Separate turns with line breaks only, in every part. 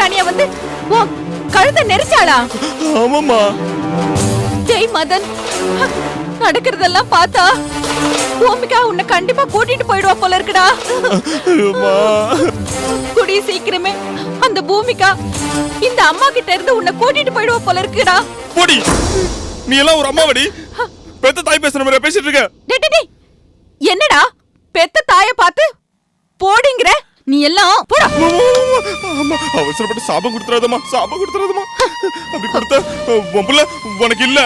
நாகராணியா வந்து கழுத்தை நெரிச்சாளா?
ஆமாமா.
ஜெய் மதன், நடக்கிறதெல்லாம் பார்த்தா பூமிகா உன்னை கண்டிப்பா கூட்டிட்டு போயிடுவா போல இருக்குடா. குடி சீக்கிரமே அந்த பூமிகா இந்த அம்மா கிட்ட இருந்து உன்னை கூட்டிட்டு போயிடுவா போல இருக்குடா.
போடி, நீ எல்லாம் ஒரு அம்மாவடி? பெத்த தாய் பேசுற மாதிரி பேசிட்டு இருக்க.
என்னடா பெத்த தாய பார்த்து போடிங்கற? நீ எல்லாம் போடா.
அவசரப்பட்டு சாபம் கொடுத்துறாதம்மா, சாபம் கொடுத்துறாதம்மா. அப்படி கொடுத்தா பொம்பளை உனக்கு இல்ல,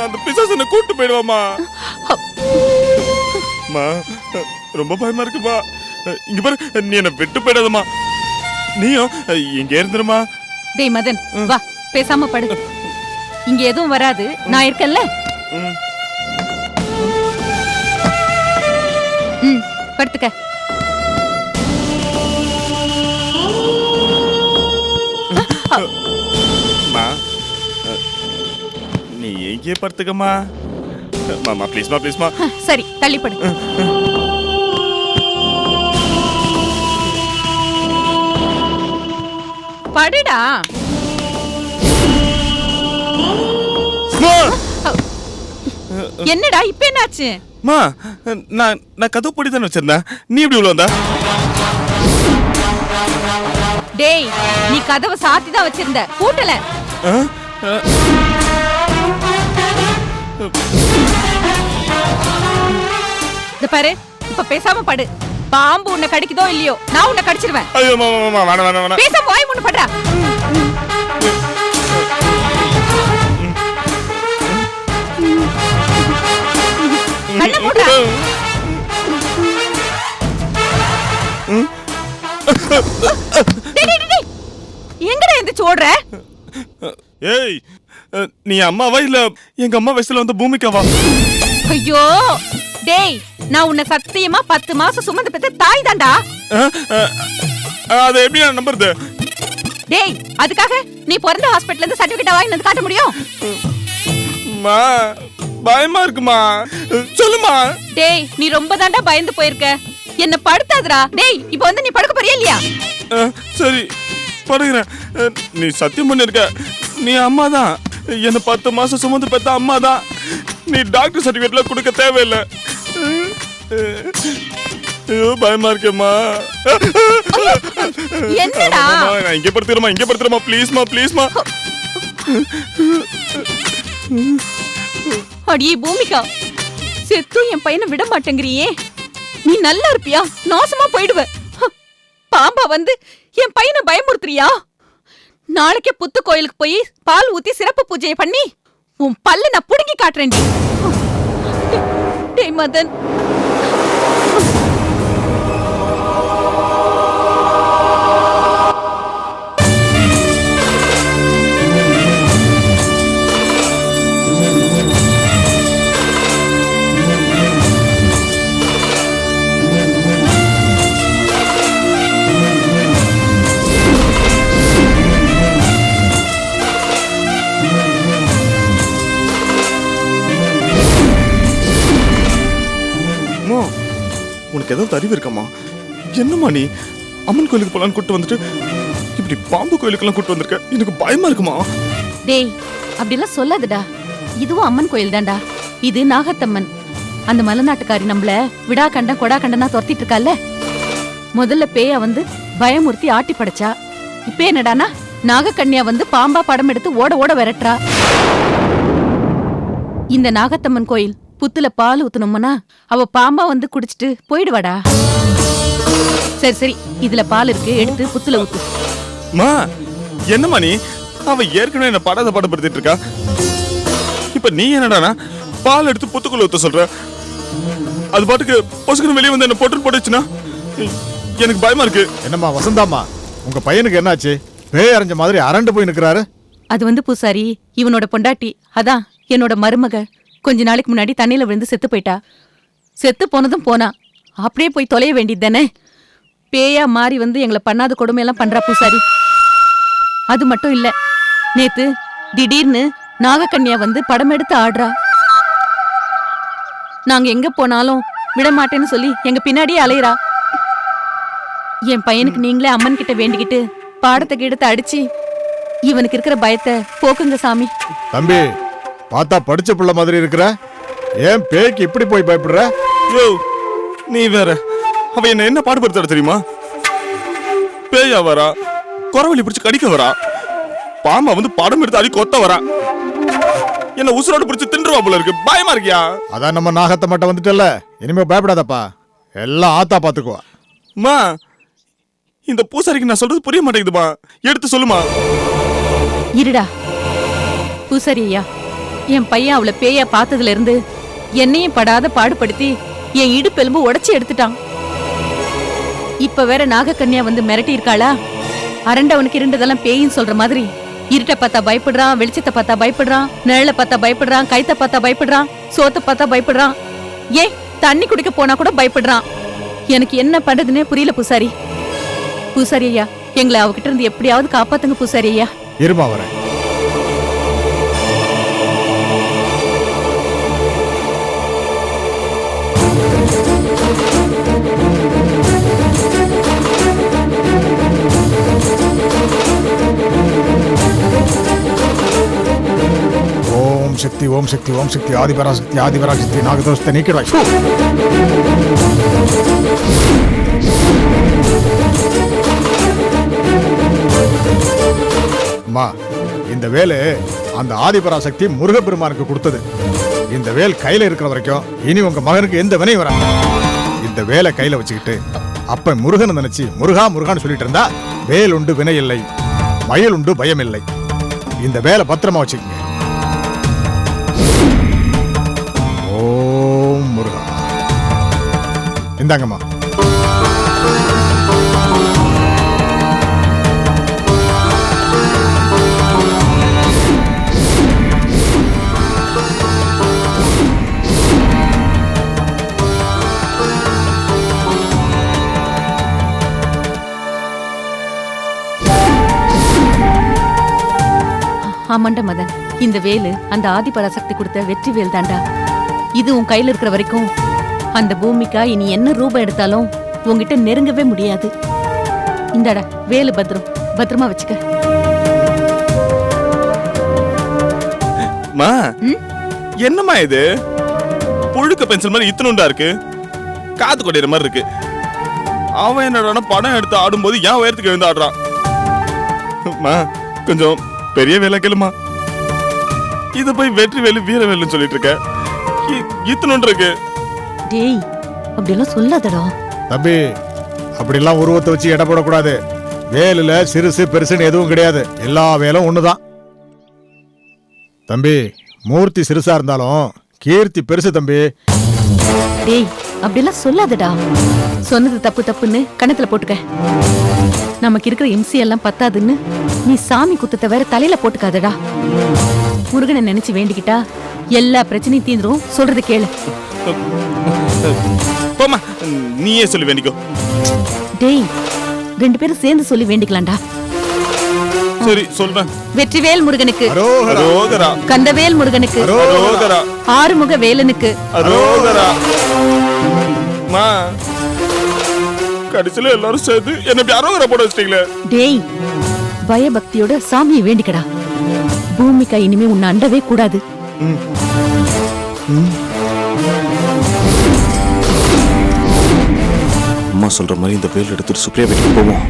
அந்த பிசாசனை கூட்டு போயிடுவாமா. ரொம்ப பயமா இருக்குமா. இங்க பாரு, நீ என்ன விட்டு போயிடாதம்மா. நீயும் இங்க இருந்துருமா.
டேய் மதன், வா பேசாம படு. இங்க எதுவும் வராது, நான் இருக்கேன்ல. படுத்துக்க.
நீ எங்கே படுத்துக்கம்மா. மாமா ப்ளீஸ்மா, ப்ளீஸ்மா.
சரி, தள்ளிப்படு. படுடா. என்னடா இப்ப என்னாச்சு?
மா, நான் கதவு பூட்டி தானே வச்சிருந்தேன், நீ எப்படி உள்ள வந்தா?
டேய், நீ கதவை சாத்தி தான் வச்சிருந்த, பூட்டல. இந்த பாரு, இப்ப பேசாம படு. பாம்பு உன்னை கடிக்குதோ இல்லையோ, நான் உன்னை கடிச்சிருவேன்.
ஐயோ மாமா, வேணாம் வேணாம் வேணாம்.
பேசாம வாய் மூடு படுடா. கண்ணை மூடுடா. எங்கடா எந்திரிச்சு ஓடுற?
ஏய், நீ அம்மாவா இல்ல எங்க அம்மா வயசுல வந்த பூமிக்காவா?
ஐயோ டேய், நான் உன்னை சத்தியமா 10 மாசம் சுமந்து பெத்த தாய் தான்டா.
அது எப்படி நான் நம்புறது?
டேய், அதுக்காக நீ பிறந்த ஹாஸ்பிடல்ல இருந்து சர்டிபிகேட் வாங்கி வந்து காட்ட முடியும்?
மா, பயமா இருக்குமா, சொல்லுமா.
டேய், நீ ரொம்ப தாண்டா பயந்து போயிருக்க. என்ன படுத்தாதடா. டேய், இப்போ வந்து நீ படுக்க போறியா இல்லையா?
சரி, படுகிறேன். நீ சத்தியம் பண்ணிருக்க, நீ அம்மா தான், என்ன 10 மாசம் சுமந்து பெத்த அம்மா தான். நீ டாக்டர் சர்டிபிகேட்ல கொடுக்க தேவையில்லை. ஐயோ பயமா இருக்கேம்மா.
என்னடா?
இங்க படுத்துறமா ப்ளீஸ்மா, ப்ளீஸ்மா.
அடியே பூமிகா, செத்தும் என் பையனை விட மாட்டேங்கிறியே. நீ நல்லா இருப்பியா? நாசமா போயிடுவ. பாம்பா வந்து என் பையனை பயமுறுத்துறியா? நாளைக்கே புத்து கோயிலுக்கு போய் பால் ஊத்தி சிறப்பு பூஜையை பண்ணி உன் பல்ல நான் புடுங்கி காட்டுறேன். டேய் மதன்,
உனக்கு ஏதாவது அறிவு இருக்கமா? என்னம்மா நீ அம்மன் கோயிலுக்கு போலான்னு கூட்டு வந்துட்டு இப்படி பாம்பு கோயிலுக்கெல்லாம் கூட்டு வந்திருக்க, எனக்கு பயமா இருக்குமா.
டேய், அப்படிலாம் சொல்லாதடா. இதுவும் அம்மன் கோயில் தான்டா. இது நாகத்தம்மன். அந்த மலைநாட்டுக்காரி நம்மள விடா கண்டம் கொடா கண்டனா துரத்திட்டு இருக்கால. முதல்ல பேயா வந்து பயமுறுத்தி ஆட்டி படைச்சா. இப்ப என்னடானா நாகக்கன்னியா வந்து பாம்பா படம் எடுத்து ஓட ஓட விரட்டுறா. இந்த நாகத்தம்மன் கோயில் புத்துல பால் ஊத்துனோம்னா அவ பாம்பா வந்து குடிச்சிட்டு போயிடுவாடா. சரி சரி, இதுல பால் இருக்கு, எடுத்து புத்துல ஊத்து.
மா, என்னம்மா நீ? அவ ஏற்கனவே என்ன படப்படுத்திட்டு இருக்கா. இப்ப நீ என்னடானா பால் எடுத்து புத்துக்குள்ள ஊத்த சொல்ற? அது பாட்டுக்கு பொசுக்குன்னு வெளியே வந்து என்ன பொட்டு போட்டுச்சுன்னா எனக்கு பயமா இருக்கு.
என்னம்மா வசந்தாம்மா, உங்க பையனுக்கு என்னாச்சு? பேய் அரைஞ்ச மாதிரி அரண்டு போய் நிக்கிறாரு.
அது வந்து பூசாரி, இவனோட பொண்டாட்டி, அதான் என்னோட மருமக, கொஞ்ச நாளைக்கு முன்னாடி தண்ணியில விழுந்து செத்து போயிட்டா. செத்து போனதும் போனா, அப்படியே போய் தொலைய வேண்டியது தானே. பேயா மாறி வந்து எங்களை பண்ணாத கொடுமையெல்லாம் பண்றா பூசாரி. அது மட்டும் இல்ல, நேத்து திடீர்னு நாகக்கன்னியா வந்து படம் எடுத்து ஆடுறா. நாங்க எங்க போனாலும் விட மாட்டேன்னு சொல்லி எங்க பின்னாடியே அலையிறா. என் பையனுக்கு நீங்களே அம்மன் கிட்ட வேண்டிக்கிட்டு பாடத்தை கிடத்த அடிச்சு இவனுக்கு இருக்கிற பயத்தை போக்குங்க சாமி.
தம்பி, பார்த்தா படிச்ச பிள்ளை மாதிரி இருக்கிற, ஏன் பேய்க்கு இப்படி போய் பயப்படுற?
யோ நீ வேற, அவ என்ன பாடுபடுத்தாட தெரியுமா? பேயா வரா, குறவழி பிடிச்சு கடிக்க வரா, பாம்பா வந்து படம் எடுத்து அடி கொத்த வரா, என்ன உசுரோடு பிடிச்சு தின்றுவா போல இருக்கு. பயமா இருக்கியா?
அதான் நம்ம நாகத்தை மட்டும் வந்துட்டல, இனிமே பயப்படாதப்பா, எல்லாம் ஆத்தா பாத்துக்குவா.
அம்மா, இந்த பூசாரிக்கு நான் சொல்றது புரிய மாட்டேங்குதுமா, எடுத்து சொல்லுமா.
இருடா பூசாரி ஐயா, என் பையன் அவளை பேயா பார்த்ததுல இருந்து என்னையும் படாத பாடுபடுத்தி என் இடுப்பெலும்பு உடைச்சு எடுத்துட்டான். இப்ப வேற நாகக்கன்னியா வந்து மிரட்டி இருக்காளா? அரண்டவனுக்கு இருண்டதெல்லாம் பேயின்னு சொல்ற மாதிரி இருட்ட பார்த்தா பயப்படுறான், வெளிச்சத்தை பார்த்தா பயப்படுறான், நிழலை பார்த்தா பயப்படுறான், கைத்த பார்த்தா பயப்படுறான், சோத்தை பார்த்தா பயப்படுறான், ஏன் தண்ணி குடிக்க போனா கூட பயப்படுறான். எனக்கு என்ன பண்றதுன்னே புரியல பூசாரி. பூசாரி ஐயா, எங்களை அவகிட்ட இருந்து எப்படியாவது காப்பாத்துங்க பூசாரி ஐயா.
இருமா வரேன். ஓம் சக்தி ஓம் சக்தி ஓம் சக்தி ஆதிபராசக்தி ஆதிபராசக்தி நாகதோஷத்தை நீக்கிடுவாய். அம்மா, இந்த வேலு அந்த ஆதிபராசக்தி முருகப்பெருமானுக்கு கொடுத்தது. இந்த வேல் கையில இருக்கிற வரைக்கும் இனி உங்க மகனுக்கு எந்த வினையும் வராது. இந்த வேலை கையில வச்சுக்கிட்டு அப்ப முருகன் நினைச்சு முருகா முருகான்னு சொல்லிட்டு இருந்தா வேல் உண்டு வினை இல்லை, மயில் உண்டு பயம் இல்லை. இந்த வேலை பத்திரமா வச்சுக்கங்க. ஓம் முருகா. இந்தாங்கம்மா.
ஆமாண்ட மதன், இந்த வேலு அந்த ஆதிபராசக்தி கொடுத்த வெற்றி வேல் தாண்டா. இது உன் கையில இருக்கிற வரைக்கும் அந்த பூமிக்கா இனி என்ன ரூபம் எடுத்தாலும் உன்கிட்ட நெருங்கவே முடியாது. இந்தாடா வேலு, பத்திரமா வச்சுக்க.
மா, என்னம்மா இது? புழுக்க பென்சில் மாதிரி இத்தனுண்டா இருக்கு, காத்து கொடையிற மாதிரி இருக்கு. அவன் என்னடா படம் எடுத்து ஆடும்போது ஏன் உயரத்துக்கு எழுந்து ஆடுறான்? மா, கொஞ்சம் பெரிய வேலை கேளுமா. இது போய் வெற்றி வேலு வீர வேலுன்னு சொல்லிட்டு இருக்க, இத்தனுண்டு இருக்கு.
டேய், அப்படியெல்லாம் சொல்லாதடா.
தம்பி, அப்படிலாம் உருவத்தை வச்சு எடை போடக்கூடாது. வேலுல சிறுசு பெருசுன்னு எதுவும் கிடையாது, எல்லா வேலும் ஒண்ணுதான். தம்பி, மூர்த்தி சிறுசா இருந்தாலும் கீர்த்தி பெருசு தம்பி.
டேய், அப்படியெல்லாம் சொல்லாதடா. சொன்னது தப்புன்னு கணத்துல போட்டுக்க. நமக்கு இருக்கிற இம்சையெல்லாம் பத்தாதுன்னு நீ சாமி குத்தத்தை வேற தலையில போட்டுக்காதடா. முருகனை நினைச்சு வேண்டிக்கிட்டா எல்லா பிரச்சனையும் தீந்துரும். சொல்றது கேளு.
போமா, நீயே சொல்லி வேண்டிக்கோ.
டேய், 2 பேரும் சேர்ந்து சொல்லி வேண்டிக்கலாம்டா.
சரி சொல்றேன்.
வெற்றிவேல் முருகனுக்கு
அரோகரா,
கந்தவேல் முருகனுக்கு
அரோகரா,
ஆறுமுக வேலனுக்கு
அரோகரா. மா, கடைசியில எல்லாரும் சேர்ந்து என்ன இப்படி அரோகரா போட வச்சிட்டீங்களே.
டேய், பயபக்தியோட சாமியை வேண்டிக்கடா. பூமிக்கா இனிமே உன்னை அண்டவே கூடாது.
அம்மா சொல்ற மாதிரி இந்த வேல் எடுத்துட்டு சுப்ரியா வீட்டுக்கு போவோம்.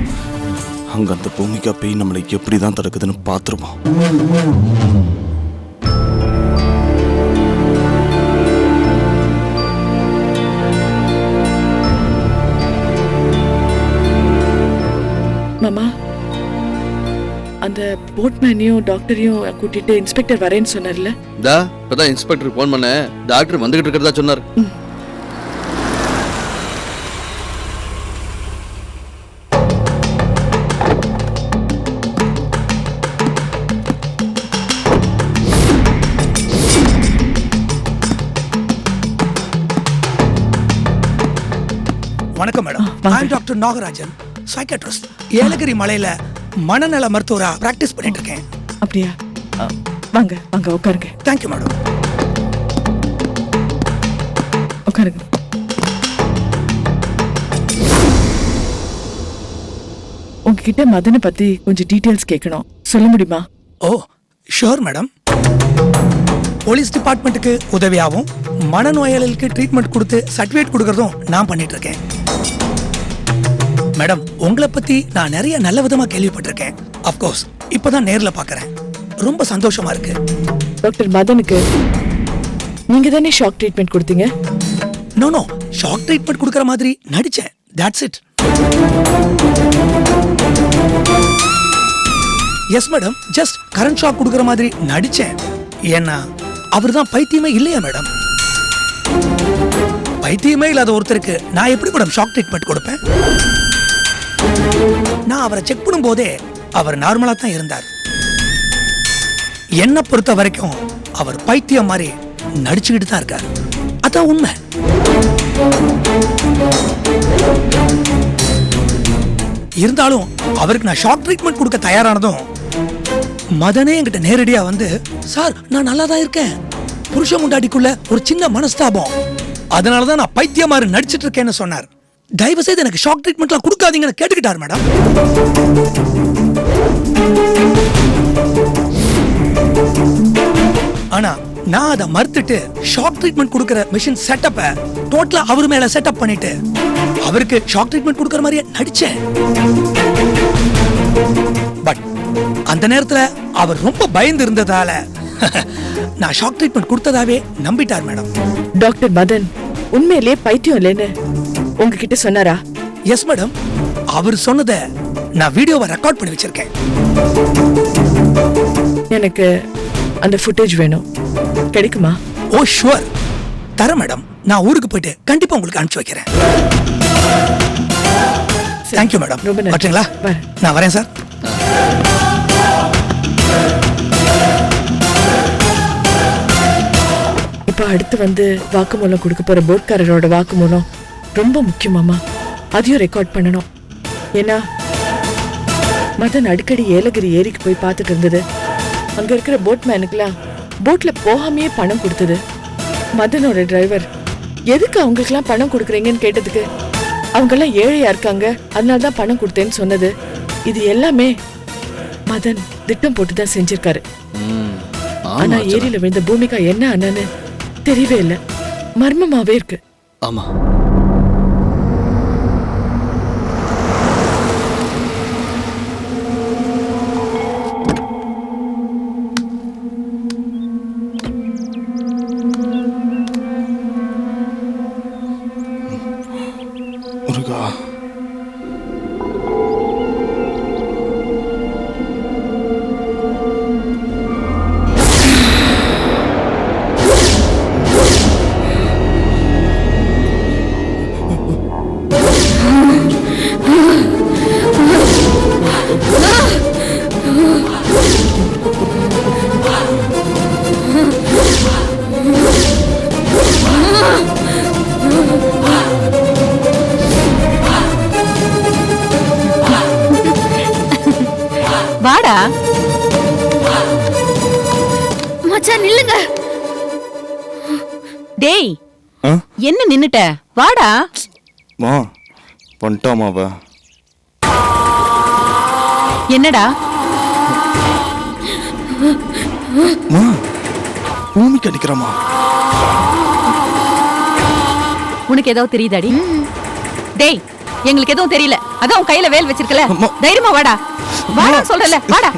அங்க அந்த பூமிக்கா பேய் நம்மளை எப்படிதான் தடுக்குதுன்னு பாத்துருவோம்.
மாமா, அந்த போட்மேனையும் டாக்டரையும் கூட்டிட்டு இன்ஸ்பெக்டர் வரேன்னு சொன்னார்ல.
இப்பதான் இன்ஸ்பெக்டருக்கு போன் பண்ண, டாக்டர் வந்துகிட்டு இருக்கிறதா சொன்னார்.
வணக்கம் மேடம். நான் டாக்டர் நாகராஜன், சைக்காட்ரிஸ்ட். ஏலகிரி மலையில மனநல மருத்துவரா பிராக்டிஸ் பண்ணிட்டு இருக்கேன்.
அப்படியா? வாங்க வாங்க உட்காருங்க.
Thank you madam.
உட்காருங்க. உங்க உங்ககிட்ட மதனை பத்தி கொஞ்சம் டீடைல்ஸ் கேட்கணும், சொல்ல முடியுமா?
ஓ ஷூர் மேடம். போலீஸ் டிபார்ட்மெண்ட்டுக்கு உதவியாகவும் மனநோயாளிகளுக்கு ட்ரீட்மெண்ட் கொடுத்து சர்டிஃபிகேட் கொடுக்கறதும் நான் பண்ணிட்டு இருக்கேன். மேடம், உங்களை பத்தி நான் நிறைய நல்ல விதமா கேள்விப்பட்டிருக்கேன். அஃப்கோர்ஸ் இப்பதான் நேர்ல பார்க்கறேன். ரொம்ப சந்தோஷமா இருக்கு.
டாக்டர் மதனுக்கு நீங்க தானே ஷாக் ட்ரீட்மெண்ட் கொடுத்தீங்க?
நோ நோ, ஷாக் ட்ரீட்மெண்ட் கொடுக்கற மாதிரி நடிச்சேன். That's it. Yes madam, just current shock கொடுக்கற மாதிரி நடிச்சேன். ஏன்னா அவர்தான் பைத்தியமே இல்லையா மேடம்? பைத்தியமே இல்லாத ஒருத்தருக்கு நான் எப்படி மேடம் ஷாக் ட்ரீட்மெண்ட் கொடுப்பேன்? நான் அவரை செக் பண்ணும் போதே அவர் நார்மலா தான் இருந்தார். என்ன பொறுத்த வரைக்கும் அவர் பைத்தியம் மாதிரி நடிச்சுக்கிட்டு தான் இருக்கார். அதான் உண்மை. இருந்தாலும் அவருக்கு நான் ஷாக் ட்ரீட்மெண்ட் கொடுக்க தயாரானதும் மதனே என்கிட்ட நேரடியா வந்து, சார் நான் நல்லா தான் இருக்கேன், புருஷ முண்டாடிக்குள்ள ஒரு சின்ன மனஸ்தாபம், அதனாலதான் நான் பைத்தியம் மாதிரி நடிச்சிட்டு இருக்கேன்னு சொன்னார். தயவு செய்து எனக்கு ஷாக் ட்ரீட்மெண்ட்லாம் கொடுக்காதீங்கன்னு கேட்டுக்கிட்டார் மேடம். ஆனா நான் அதை மறுத்துட்டு ஷாக் ட்ரீட்மெண்ட் கொடுக்கிற மிஷின் செட்டப்பை டோட்டலா அவர் மேல செட்டப் பண்ணிட்டு அவருக்கு ஷாக் ட்ரீட்மெண்ட் கொடுக்கிற மாதிரியே நடிச்சேன். பட் அந்த நேரத்துல அவர் ரொம்ப பயந்து இருந்ததால நான் ஷாக் ட்ரீட்மெண்ட் கொடுத்ததாவே நம்பிட்டார் மேடம்.
டாக்டர் மதன் உண்மையிலே பைத்தியம் இல்லைன்னு உங்ககிட்ட சொன்னாரா?
எஸ் மேடம், அவர் சொன்னதை நான் வீடியோவை ரெக்கார்ட் பண்ணி வச்சிருக்கேன்.
எனக்கு அந்த ஃபுட்டேஜ் வேணும், கிடைக்குமா?
ஓ ஷுவர், தரேன் மேடம். நான் ஊருக்கு போயிட்டு கண்டிப்பா உங்களுக்கு அனுப்பிச்சு வைக்கிறேன். Thank you madam.
ரொம்ப நன்றி.
வரீங்களா? நான் வரேன் சார்.
இப்ப அடுத்து வந்து வாக்குமூலம் கொடுக்க போற போட்காரரோட வாக்குமூலம் ரொம்ப முக்கியமாமா. அதையும் ரெக்கார்ட் பண்ணணும். ஏன்னா மதன் அடிக்கடி ஏலகிரி ஏரிக்கு போய் பார்த்துட்டு இருந்தது. அங்க இருக்கிற போட்மேனுக்குலாம் போட்ல போகாமையே பணம் கொடுத்தது. மதனோட டிரைவர் எதுக்கு அவங்களுக்குலாம் பணம் கொடுக்குறீங்கன்னு கேட்டதுக்கு அவங்க எல்லாம் ஏழையா இருக்காங்க, அதனாலதான் பணம் கொடுத்தேன்னு சொன்னது. இது எல்லாமே மதன் திட்டம் போட்டுதான் செஞ்சிருக்காரு. ஆனா ஏரியில விழுந்த பூமிகா என்ன ஆனான்னு தெரியவே இல்லை. மர்மமாவே இருக்கு.
ஆமா,
முருகா,
வாடா
மச்சான் நில்லுங்க.
டேய்,
ஆ?
என்ன நின்னுட்ட? வாடா.
மா பண்ணிட்டாமாவ?
என்னடா?
மா பூமிக்கு அடிக்கிறமா?
உனக்கு ஏதோ தெரியுதாடி? டேய், எங்களுக்கு எதுவும் தெரியல. அதான் உன் கையில வேல் வச்சிருக்கல.
அம்மா.
தைரியமா வாடா. வாடா சொல்றல, வாடா.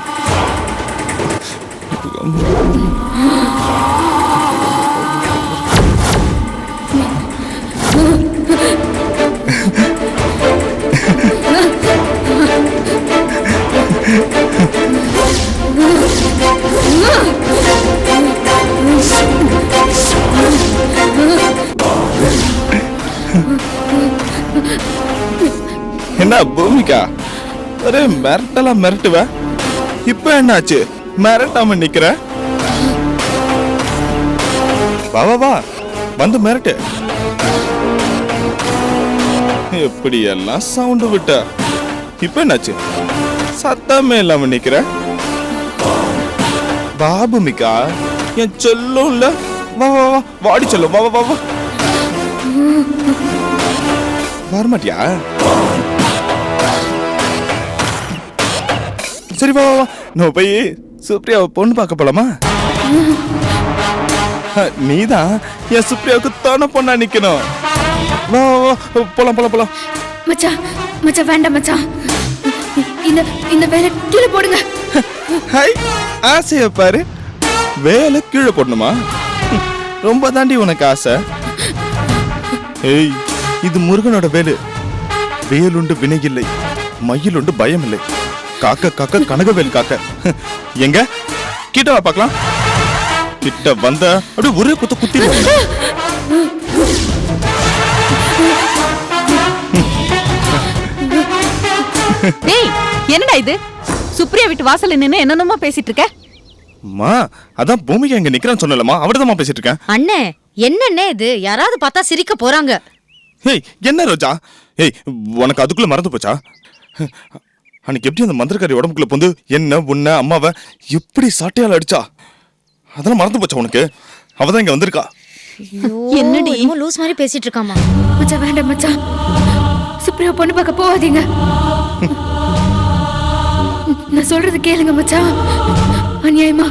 என்ன பூமிகா, அரே மிரட்டலாம் மிரட்டுவ, இப்ப என்னாச்சு மிரட்டாம நிக்கிற? வா வா வா, வந்து மிரட்டு. எப்படி எல்லாம் சவுண்ட் விட்ட, இப்ப என்னாச்சு சத்தமே இல்லாம நிக்கிற? வா பூமிகா, என் செல்லும் இல்ல, வா வா வா, வாடி செல்லும், வா வா வா வா. வரமாட்டியா? சரி வா வா, வா நம்ம போய் சுப்ரியாவை பொண்ணு பார்க்க போலாமா? நீதான் என் சுப்ரியாவுக்கு தான பொண்ணா நிக்கணும். வா வா வா, போலாம் போலாம் போலாம்.
மச்சான் மச்சான் வேண்டாம் மச்சான். இந்த இந்த வேலை கீழே போடுங்க.
ஹாய், ஆசைய பாரு. வேலை கீழே போடணுமா? ரொம்ப தாண்டி உனக்கு ஆசை. ஏய், இது முருகனோட வேலு. வேலுண்டு வினையில்லை, மயிலுண்டு பயம் இல்லை. காக்க காக்க கனகவேல் காக்க. எங்க கிட்ட வா பார்க்கலாம். கிட்ட வந்த அப்படியே ஒரே குத்து குத்தி.
டேய், என்னடா இது? சுப்ரியா வீட்டு வாசல்ல நின்னு என்னென்னமோ பேசிட்டு இருக்க?
அம்மா, அதான் பூமிகா இங்க நிக்கிறான்னு சொன்னலமா, அவர்தான் பேசிட்டு இருக்கேன்.
அண்ணே என்னண்ணே இது? யாராவது பார்த்தா சிரிக்க போறாங்க.
ஏய், என்ன ரோஜா? ஏய், உனக்கு அதுக்குள்ள மறந்து போச்சா? அன்னைக்கு எப்படி அந்த மந்திரக்காரி உடம்புக்குள்ள பொந்து என்ன உன்ன அம்மாவை எப்படி சாட்டையால அடிச்சா? அதெல்லாம் மறந்து போச்சா உனக்கு? அவதான் இங்க வந்திருக்கா.
என்னடி?
என்னமோ லூஸ் மாதிரி பேசிட்டு இருக்காமா.
மச்சான் வேண்டாம் மச்சான். சுப்ரியா பொண்ணு பார்க்க போகாதீங்க. நான் சொல்றது கேளுங்க மச்சான். அநியாயமா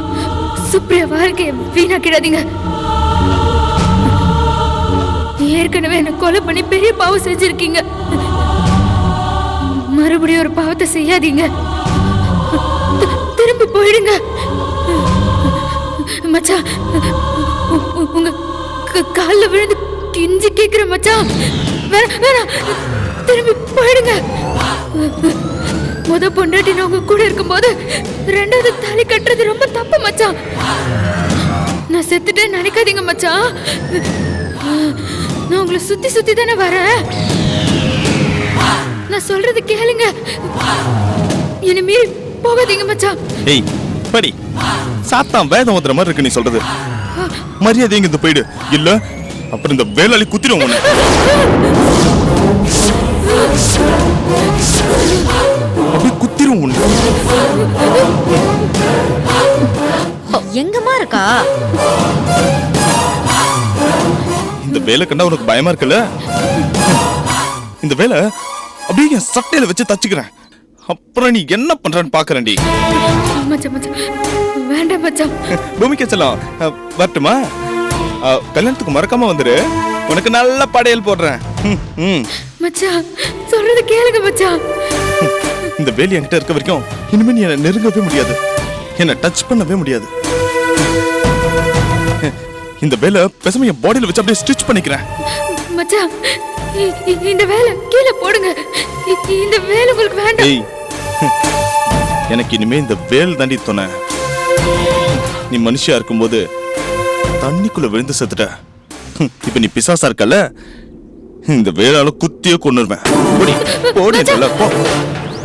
சுப்ரியா வாழ்க்கைய வீணாக்கிடாதீங்க. ஏற்கனவே என்ன கொலை பண்ணி பெரிய பாவம் செஞ்சிருக்கீங்க. மறுபடியும் ஒரு பாவத்தை செய்யாதீங்க. திரும்பி போயிடுங்க மச்சான். உங்க கால்ல விழுந்து கெஞ்சி கேக்குற மச்சான். வேணாம், திரும்பி போயிடுங்க. முத பொண்டாட்டி நான் உங்க கூட இருக்கும்போது ரெண்டாவது தாலி கட்டுறது ரொம்ப தப்பு மச்சான். நான் செத்துட்டேன் நினைக்காதீங்க மச்சான். நான் உங்களை சுத்தி சுத்தி தானே வரேன். நான் சொல்றது கேளுங்க. என்ன மீறி போகாதீங்க மச்சான்.
ஏய், படி. சாத்தான் வேதம் ஓதுற மாதிரி இருக்கு நீ சொல்றது. மரியாதை இங்க போயிடு. இல்ல அப்புறம் இந்த வேலாளி குத்திரும் உன்னை. அப்படி குத்திரும் உன்னை.
எங்கம்மா இருக்கா?
இந்த வேலை கண்டா உனக்கு பயமா இருக்குல்ல? இந்த வேலை அப்படியே என் சட்டையில வச்சு தச்சுக்கிறேன். அப்புறம் நீ என்ன பண்றன்னு பாக்குறேன்டி.
மச்சான் மச்சான் வேண்டாம் மச்சான்.
பூமிக்கு செல்லம், வரட்டுமா? கல்யாணத்துக்கு மறக்காம வந்துரு. உனக்கு நல்ல படையல் போடுறேன்.
மச்சான் சொல்றது கேளுங்க மச்சான்.
இந்த வேலி என்கிட்ட இருக்க வரைக்கும் இனிமே நீ என்ன நெருங்கவே முடியாது, என்ன டச் பண்ணவே முடியாது. இந்த வேலை பேசாம என் பாடியில வச்சு அப்படியே ஸ்டிச் பண்ணிக்கிறேன்.
மச்சான் இந்த வேலை கீழே போடுங்க. இந்த வேலை உங்களுக்கு வேண்டாம்.
ஏய், எனக்கு இனிமே இந்த வேல் தாண்டி துணை. நீ மனுஷியா இருக்கும்போது தண்ணிக்குள்ள விழுந்து செத்துட்ட. இப்ப நீ பிசாசா இருக்கல, இந்த வேளால குத்தியே கொன்னுருவேன். ஓடி ஓடி இல்ல, போ.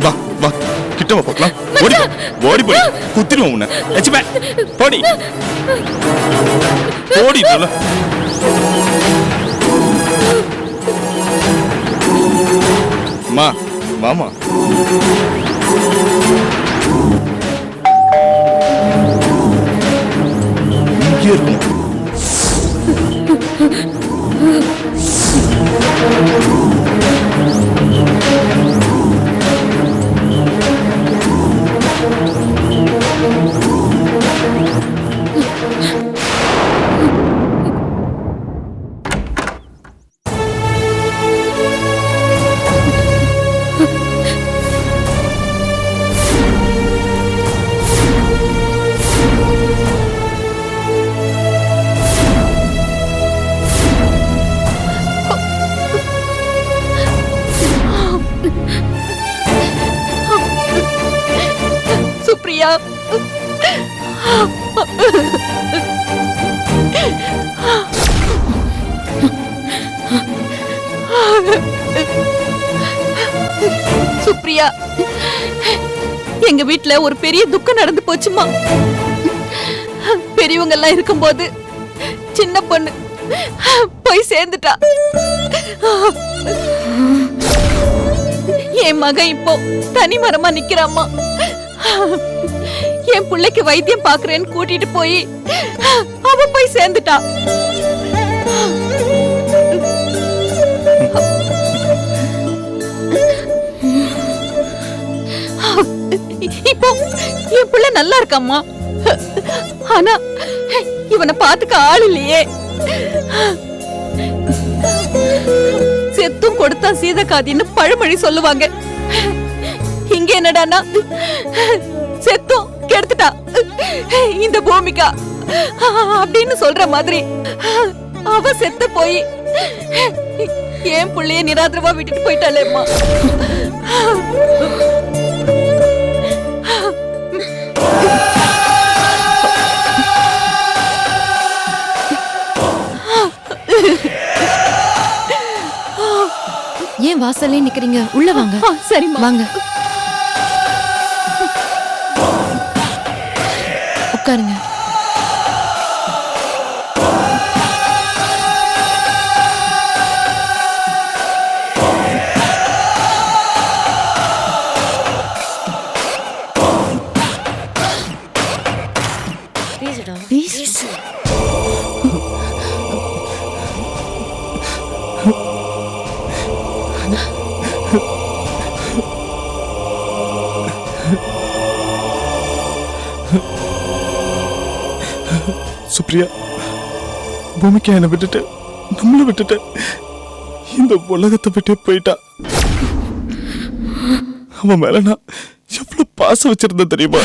வா வா, கிட்ட வா பார்க்கலாம். ஓடி ஓடி போடி, குத்திடுவோம் உன்னை. எச்சுமே போடி ஓடி இல்ல. மா மாமா, இங்கே இருக்கணும்.
சுப்ரியா, சுப்ரியா, எங்க வீட்ல ஒரு பெரிய துக்கம் நடந்து போச்சுமா. பெரியவங்க எல்லாம் இருக்கும்போது சின்ன பொண்ணு போய் சேர்ந்துட்டா. என் மகன் இப்போ தனி மரமா நிக்கிறாமா. என் பிள்ளைக்கு வைத்தியம் பாக்குறேன்னு கூட்டிட்டு போய் அவ போய் சேர்ந்துட்டா. இப்போ நல்லா இருக்காம்மா. ஆனா இவனை பாத்துக்க ஆள் இல்லையே. செத்தும் கொடுத்தா சீதக்காதின்னு பழமொழி சொல்லுவாங்க. இங்க என்னடான்னா செத்தும் கெடுத்துட்டா இந்த பூமிகா அப்படின்னு சொல்ற மாதிரி அவ செத்து போய் ஏன் புள்ளைய நிராதரவா விட்டுட்டு போயிட்டாளேம்மா.
ஏன் வாசல்லே நிக்கிறீங்க? உள்ள வாங்க.
சரிம்மா
வாங்க, உட்காருங்க.
சுப்ரியா, பூமிக்கா என்னை விட்டுட்டு நம்மள விட்டுட்டு இந்த உலகத்தை விட்டே போயிட்டா. அவன் மேல நான் எவ்வளவு பாசம் வச்சிருந்தேன் தெரியுமா?